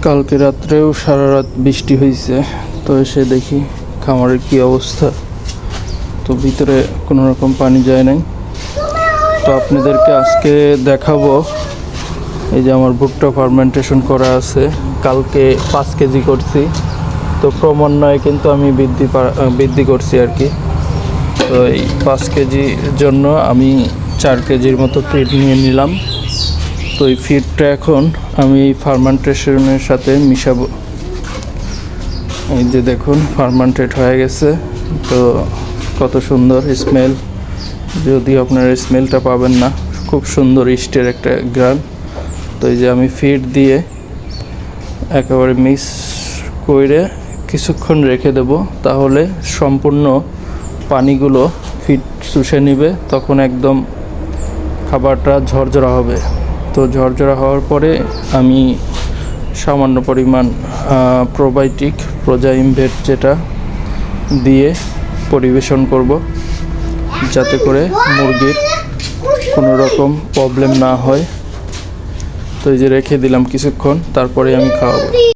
কালকে রাত্রেও সারা রাত বৃষ্টি হয়েছে, তো এসে দেখি খামারের কি অবস্থা। তো ভিতরে কোনো রকম পানি যায় নাই। তো আপনাদেরকে আজকে দেখাবো, এই যে আমার ভুট্টা ফার্মেন্টেশন করা আছে। কালকে 5 কেজি করছি, তো ক্রমান্বয়ে কিন্তু আমি বৃদ্ধি করছি আর কি। তো এই 5 কেজির জন্য আমি 4 কেজির মতো ফিড নিয়ে নিলাম। তো এই ফিডটা এখন আমি ফার্মেন্টেশনের সাথে মিশাবো। এই যে দেখুন ফার্মেন্টেড হয়ে গেছে। তো কত সুন্দর স্মেল, যদিও আপনারা স্মেলটা পাবেন না, খুব সুন্দর ইস্টের একটা গ্রান। তো এই যে আমি ফিড দিয়ে একেবারে মিক্স করে কিছুক্ষণ রেখে দেব, তাহলে সম্পূর্ণ পানিগুলো ফিড শুষে নিবে, তখন একদম খাবারটা ঝরঝরা হবে। তো ঝরঝরা হওয়ার পরে আমি সামান্য পরিমাণ প্রোবায়োটিক প্রোজাইমভেট যেটা দিয়ে পরিবেশন করব, যাতে করে মুরগির কোনো রকম প্রবলেম না হয়। তো এই যে রেখে দিলাম কিছুক্ষণ, তারপরে আমি খাওয়াবো।